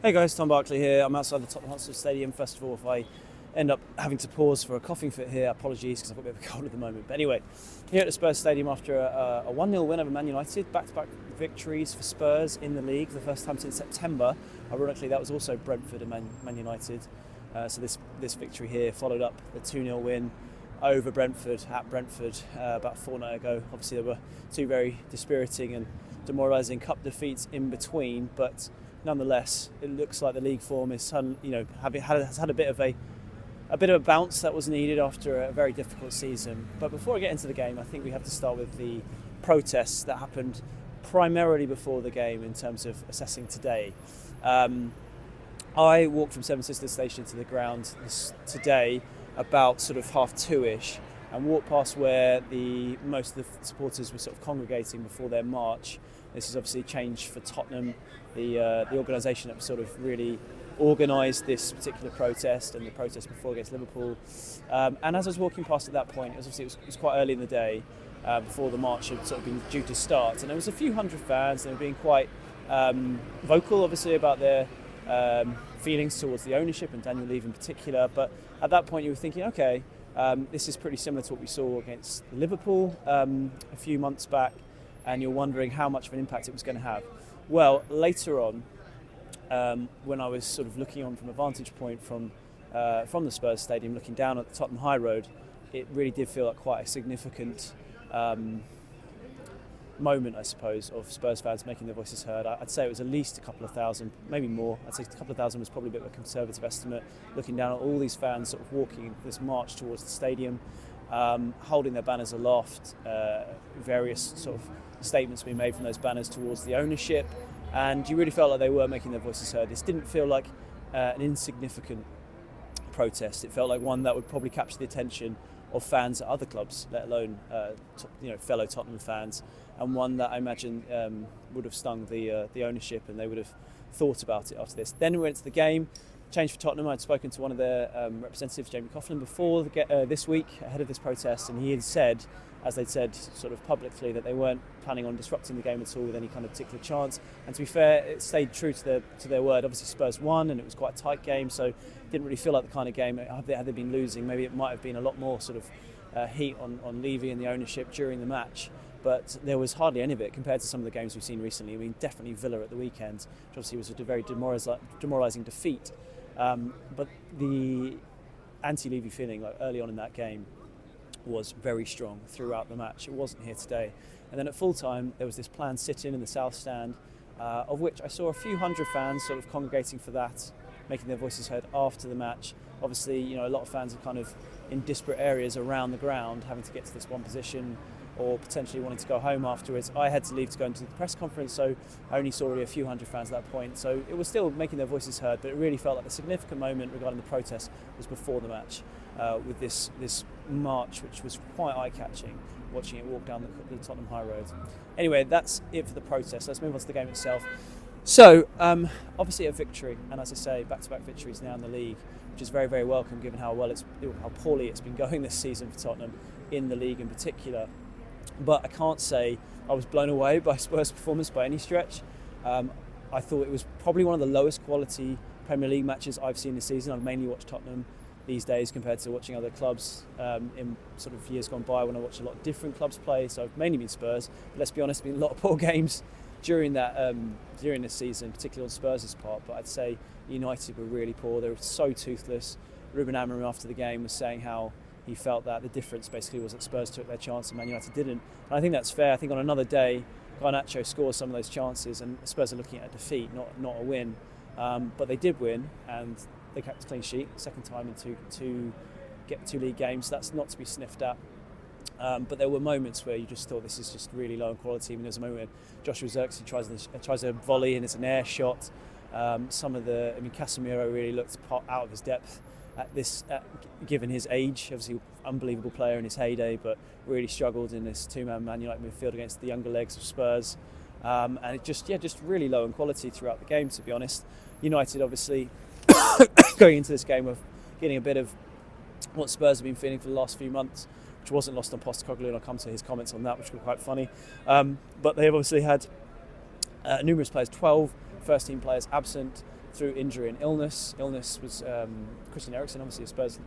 Hey guys, Tom Barclay here. I'm outside the Tottenham Hotspur Stadium. First of all, if I end up having to pause for a coughing fit here, apologies because I've got a bit of a cold at the moment. But anyway, here at the Spurs Stadium after a 1-0 win over Man Utd, back-to-back victories for Spurs in the league for the first time since September. Ironically, that was also Brentford and Man United. So this victory here followed up the 2-0 win over Brentford at Brentford about a fortnight ago. Obviously, there were two very dispiriting and demoralising cup defeats in between, but nonetheless, it looks like the league form is, has had a bit of a bounce that was needed after a very difficult season. But before I get into the game, I think we have to start with the protests that happened primarily before the game in terms of assessing today. I walked from Seven Sisters Station to the ground today about sort of 2:30ish and walked past where most of the supporters were sort of congregating before their march. This is obviously changed for Tottenham, the organisation that sort of really organised this particular protest and the protest before against Liverpool. And as I was walking past at that point, it was quite early in the day before the march had sort of been due to start. And there was a few hundred fans. They were being quite vocal, obviously, about their feelings towards the ownership and Daniel Levy in particular. But at that point, you were thinking, okay, this is pretty similar to what we saw against Liverpool a few months back. And you're wondering how much of an impact it was going to have. Well, later on, when I was sort of looking on from a vantage point from the Spurs Stadium, looking down at the Tottenham High Road, it really did feel like quite a significant moment, I suppose, of Spurs fans making their voices heard. I'd say it was at least a couple of thousand, maybe more. I'd say a couple of thousand was probably a bit of a conservative estimate, looking down at all these fans sort of walking this march towards the stadium, holding their banners aloft, various sort of statements being made from those banners towards the ownership, and you really felt like they were making their voices heard. This didn't feel like an insignificant protest. It felt like one that would probably capture the attention of fans at other clubs, let alone fellow Tottenham fans, and one that I imagine would have stung the ownership, and they would have thought about it after this. Then we went to the game. Change for Tottenham. I'd spoken to one of their representatives, Jamie Coughlin, before this week ahead of this protest, and he had said, as they'd said sort of publicly, that they weren't planning on disrupting the game at all with any kind of particular chance. And to be fair, it stayed true to their word. Obviously Spurs won and it was quite a tight game, so it didn't really feel like the kind of game, had they been losing, maybe it might have been a lot more sort of heat on Levy and the ownership during the match. But there was hardly any of it compared to some of the games we've seen recently. I mean, definitely Villa at the weekend, which obviously was a very demoralising defeat. But the anti-Levy feeling early on in that game was very strong throughout the match. It wasn't here today. And then at full time, there was this planned sit-in the South Stand, of which I saw a few hundred fans sort of congregating for that, making their voices heard after the match. Obviously, a lot of fans are kind of in disparate areas around the ground, having to get to this one position, or potentially wanting to go home afterwards. I had to leave to go into the press conference, so I only saw really a few hundred fans at that point. So it was still making their voices heard, but it really felt like the significant moment regarding the protest was before the match, with this march, which was quite eye-catching, watching it walk down the Tottenham High Road. Anyway, that's it for the protest. Let's move on to the game itself. So, obviously a victory, and as I say, back-to-back victories now in the league, which is very, very welcome given how poorly it's been going this season for Tottenham, in the league in particular. But I can't say I was blown away by Spurs' performance by any stretch. I thought it was probably one of the lowest quality Premier League matches I've seen this season. I've mainly watched Tottenham these days compared to watching other clubs in sort of years gone by when I watched a lot of different clubs play. So I've mainly been Spurs. But let's be honest, there's been a lot of poor games during this season, particularly on Spurs' part. But I'd say United were really poor. They were so toothless. Ruben Amorim after the game was saying how he felt that the difference basically was that Spurs took their chance and Man United didn't. And I think that's fair. I think on another day, Garnacho scores some of those chances and Spurs are looking at a defeat, not a win. But they did win and they kept a clean sheet, second time in two league games. That's not to be sniffed at. But there were moments where you just thought this is just really low in quality. I mean, there's a moment where Joshua Zirkzee tries a volley and it's an air shot. Casemiro really looked out of his depth given his age. Obviously, unbelievable player in his heyday, but really struggled in this two-man Man United midfield against the younger legs of Spurs. And it just really low in quality throughout the game, to be honest. United, obviously, going into this game, of getting a bit of what Spurs have been feeling for the last few months, which wasn't lost on Postecoglou, and I'll come to his comments on that, which were quite funny. But they have obviously had numerous players, 12 first-team players absent. through injury and illness. Illness was Christian Eriksen, obviously a Spurs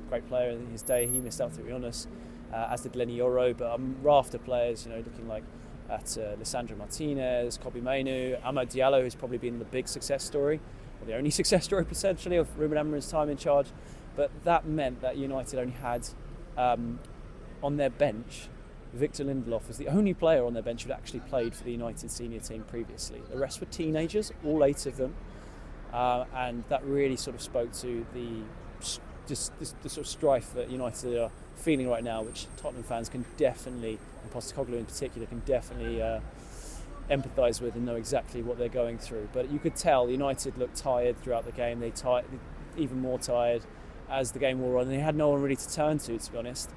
great player in his day. He missed out through illness, as did Lenny Yoro. But a raft of players, looking like at Lisandro Martinez, Kobbie Mainoo, Amad Diallo, who's probably been the big success story, or the only success story potentially of Ruben Amorim's time in charge. But that meant that United only had on their bench, Victor Lindelof was the only player on their bench who'd actually played for the United senior team previously. The rest were teenagers, all 8 of them, and that really sort of spoke to the sort of strife that United are feeling right now, which Tottenham fans can definitely, and Postecoglou in particular, can definitely empathise with and know exactly what they're going through. But you could tell United looked tired throughout the game. They even more tired as the game wore on. They had no one really to turn to be honest,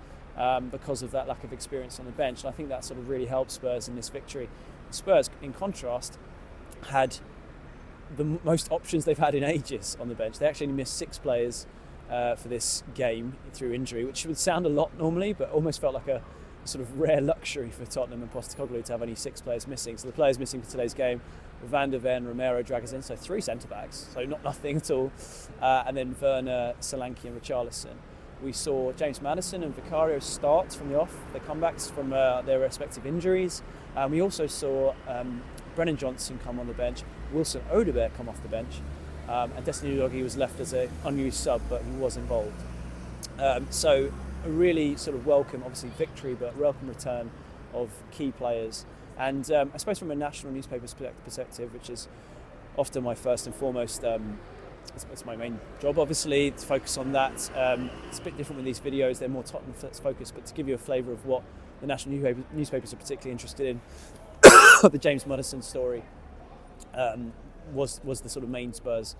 because of that lack of experience on the bench. And I think that sort of really helped Spurs in this victory. Spurs, in contrast, had the most options they've had in ages on the bench. They actually missed 6 players for this game through injury, which would sound a lot normally, but almost felt like a sort of rare luxury for Tottenham and Postecoglou to have only 6 players missing. So the players missing for today's game were Van der Ven, Romero, Dragusin, so 3 centre-backs, so not nothing at all, and then Werner, Solanke and Richarlison. We saw James Maddison and Vicario start from the off, their comebacks from their respective injuries. We also saw Brennan Johnson come on the bench, Wilson Odobert come off the bench, and Destiny Udogie was left as an unused sub, but he was involved. So a really sort of welcome, obviously victory, but welcome return of key players. And I suppose from a national newspaper's perspective, which is often my first and foremost, it's my main job obviously, to focus on that. It's a bit different with these videos, they're more Tottenham focused, but to give you a flavour of what the national newspapers are particularly interested in, the James Maddison story was the sort of main Spurs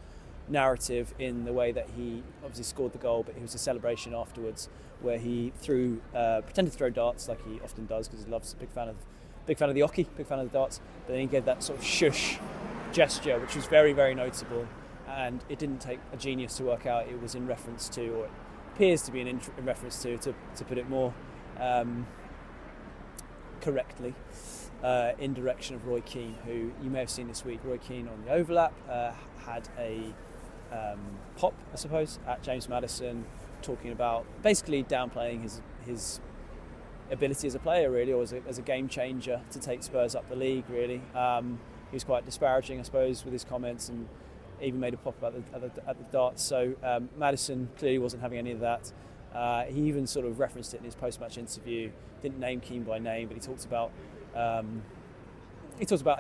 narrative, in the way that he obviously scored the goal, but it was a celebration afterwards where he pretended to throw darts like he often does, because he loves, big fan of the hockey, big fan of the darts, but then he gave that sort of shush gesture, which was very, very notable, and it didn't take a genius to work out it was in reference to, or it appears to be in reference to put it more correctly, in direction of Roy Keane, who you may have seen this week. Roy Keane on the overlap had a pop, I suppose, at James Maddison, talking about basically downplaying his ability as a player, really, or as a game changer to take Spurs up the league, really. He was quite disparaging, I suppose, with his comments, and even made a pop about at the darts. So Maddison clearly wasn't having any of that. He even sort of referenced it in his post-match interview. Didn't name Keane by name, but he talked about a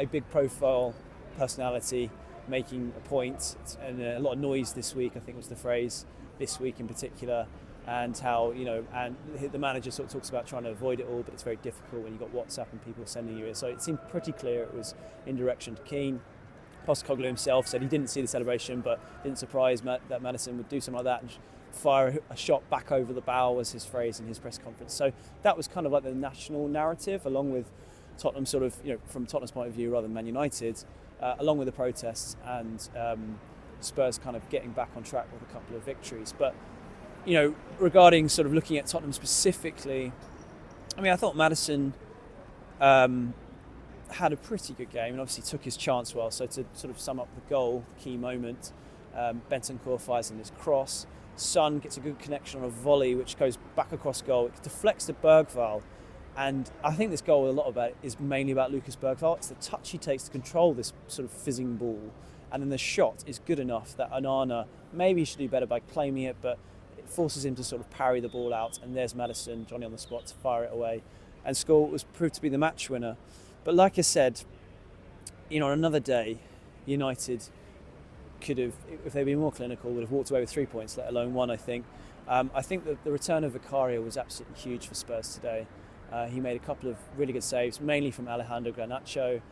big profile personality making a point, and a lot of noise this week, I think was the phrase, this week in particular, and how, and the manager sort of talks about trying to avoid it all, but it's very difficult when you've got WhatsApp and people sending you it. So it seemed pretty clear it was in direction to Keane. Postecoglou himself said he didn't see the celebration, but didn't surprise that Maddison would do something like that and fire a shot back over the bow, was his phrase in his press conference. So that was kind of like the national narrative, along with Tottenham sort of, from Tottenham's point of view rather than Man United, along with the protests, and Spurs kind of getting back on track with a couple of victories. But, regarding sort of looking at Tottenham specifically, I thought Maddison had a pretty good game and obviously took his chance well. So to sort of sum up the goal, the key moment, Bentancur fires in his cross. Son gets a good connection on a volley which goes back across goal. It deflects to Bergvall. And I think this goal, a lot about it, is mainly about Lucas Bergvall. It's the touch he takes to control this sort of fizzing ball. And then the shot is good enough that Onana maybe should do better by claiming it, but it forces him to sort of parry the ball out. And there's Maddison, Johnny on the spot, to fire it away and score what was proved to be the match winner. But like I said, on another day, United could have, if they'd been more clinical, would have walked away with 3 points, let alone 1, I think. I think that the return of Vicario was absolutely huge for Spurs today. He made a couple of really good saves, mainly from Alejandro Garnacho,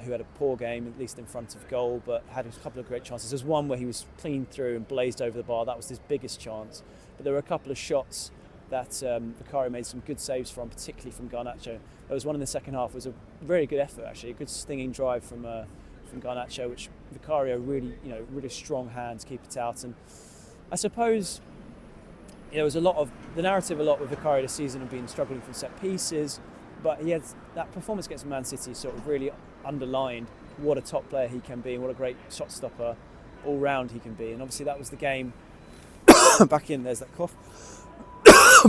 who had a poor game, at least in front of goal, but had a couple of great chances. There's one where he was clean through and blazed over the bar. That was his biggest chance. But there were a couple of shots that Vicario made some good saves from, particularly from Garnacho. There was one in the second half. It was a very good effort, actually, a good stinging drive from Garnacho, which Vicario really, really strong hand to keep it out. And I suppose there was the narrative with Vicario this season of being struggling from set pieces, but he had that performance against Man City sort of really underlined what a top player he can be and what a great shot stopper all round he can be. And obviously that was the game there's that cough,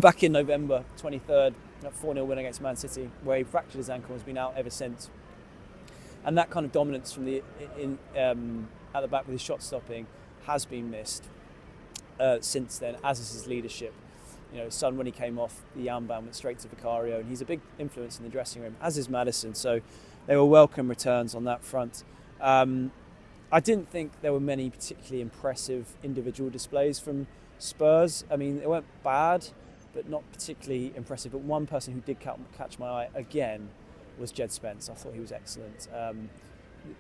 back in November 23rd, that 4-0 win against Man City, where he fractured his ankle and has been out ever since. And that kind of dominance from at the back with his shot stopping has been missed since then, as is his leadership. His son, when he came off the armband, went straight to Vicario, and he's a big influence in the dressing room, as is Maddison. So they were welcome returns on that front. I didn't think there were many particularly impressive individual displays from Spurs. I mean, they weren't bad, but not particularly impressive. But one person who did catch my eye again was Jed Spence. I thought he was excellent.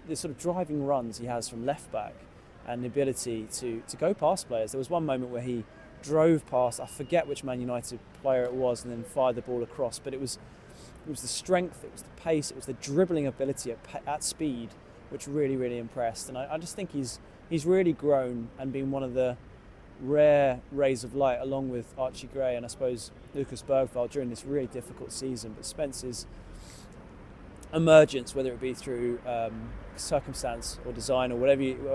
The sort of driving runs he has from left back and the ability to go past players. There was one moment where he drove past, I forget which Man United player it was, and then fired the ball across. But it was the strength, it was the pace, it was the dribbling ability at speed, which really, really impressed. And I just think he's really grown and been one of the rare rays of light, along with Archie Gray and I suppose Lucas Bergvall, during this really difficult season. But Spence's emergence, whether it be through circumstance or design or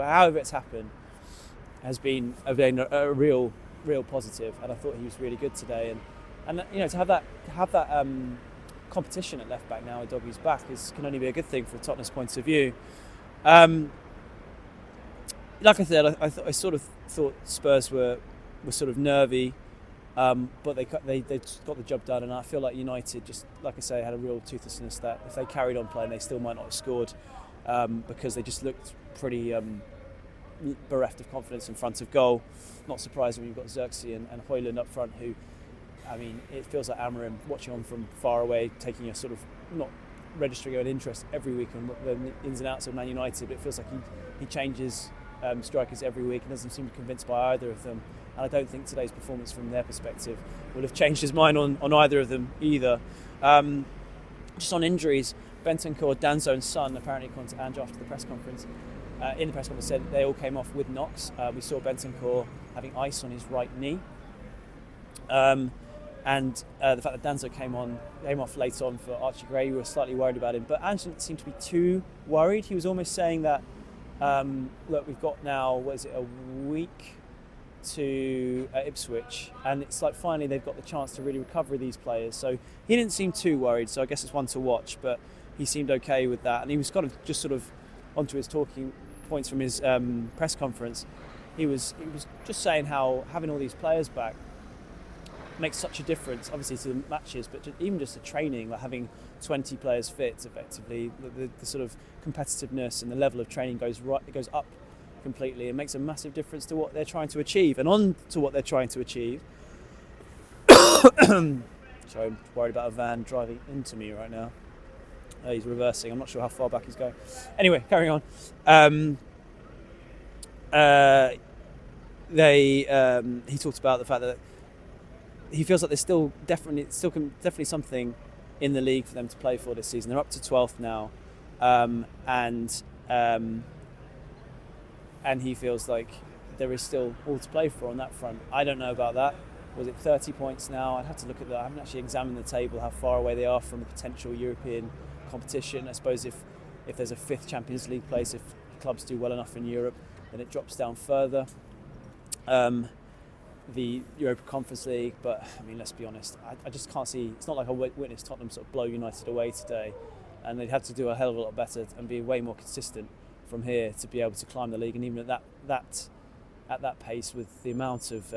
however it's happened, has been a real positive. And I thought he was really good today. And to have that competition at left back now with Doggie's back can only be a good thing from Tottenham's point of view. Like I said, I sort of thought Spurs were sort of nervy, but they got the job done, and I feel like United, just like I say, had a real toothlessness that if they carried on playing, they still might not have scored, because they just looked pretty bereft of confidence in front of goal. Not surprising when you've got Xerxes and Højlund up front, who, I mean, it feels like Amorim watching on from far away, taking a sort of, not registering an interest every week on the ins and outs of Man United, but it feels like he changes strikers every week and doesn't seem convinced by either of them. And I don't think today's performance from their perspective would have changed his mind on either of them either. Just on injuries, Bentancur, Danzo's son, apparently according to Ange after the press conference, said they all came off with knocks. We saw Bentancur having ice on his right knee. And the fact that Danzo came off late on for Archie Gray, we were slightly worried about him. But Ange didn't seem to be too worried. He was almost saying that, look, we've got now, a week to Ipswich, and it's like finally they've got the chance to really recover these players. So he didn't seem too worried, so I guess it's one to watch, but he seemed okay with that. And he was kind of just sort of onto his talking points from his press conference. He was just saying how having all these players back makes such a difference, obviously to the matches, but even just the training, like having 20 players fit effectively, the sort of competitiveness and the level of training goes up completely. It makes a massive difference to what they're trying to achieve, and on to what they're trying to achieve. Sorry, I'm worried about a van driving into me right now. He's reversing. I'm not sure how far back he's going. Anyway, carrying on. He talked about the fact that he feels like there's still definitely something in the league for them to play for this season. They're up to 12th now, and he feels like there is still all to play for on that front. I don't know about that. Was it 30 points now? I'd have to look at that. I haven't actually examined the table, how far away they are from a potential European competition. I suppose if there's a 5th Champions League place, if clubs do well enough in Europe, then it drops down further. The Europa Conference League, but I mean, let's be honest, I just can't see. It's not like I witnessed Tottenham sort of blow United away today, and they'd have to do a hell of a lot better and be way more consistent from here to be able to climb the league. And even at that pace, with the amount of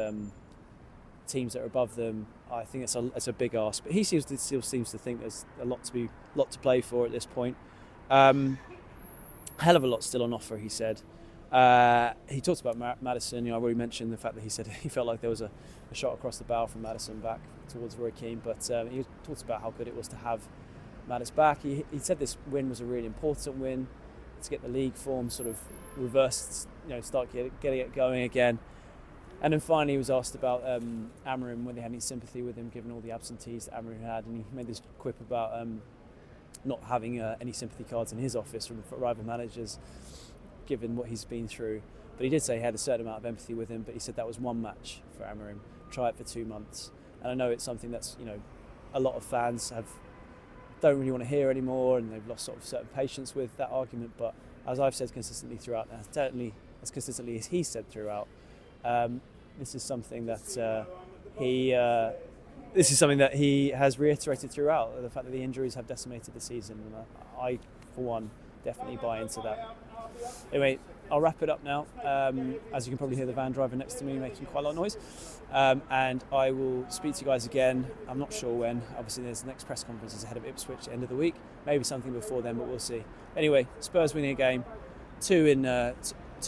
teams that are above them, I think it's a big ask. But he still seems to think there's a lot to play for at this point. A hell of a lot still on offer, he said. He talked about Maddison. I've already mentioned the fact that he said he felt like there was a shot across the bow from Maddison back towards Roy Keane, but he talked about how good it was to have Maddison back. He said this win was a really important win to get the league form sort of reversed, start getting it going again. And then finally he was asked about Amorim, whether they had any sympathy with him given all the absentees that Amorim had, and he made this quip about not having any sympathy cards in his office from rival managers, given what he's been through. But he did say he had a certain amount of empathy with him, but he said that was one match for Amorim. Try it for 2 months. And I know it's something that's, a lot of fans don't really want to hear anymore, and they've lost sort of certain patience with that argument. But as I've said consistently throughout, certainly as consistently as he said throughout. This is something that he has reiterated throughout, the fact that the injuries have decimated the season. And I, for one, definitely buy into that. Anyway, I'll wrap it up now. As you can probably hear the van driver next to me making quite a lot of noise. And I will speak to you guys again. I'm not sure when. Obviously, there's the next press conference ahead of Ipswich at the end of the week. Maybe something before then, but we'll see. Anyway, Spurs winning a game. 2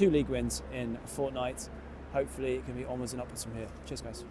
league wins in a fortnight. Hopefully, it can be onwards and upwards from here. Cheers, guys.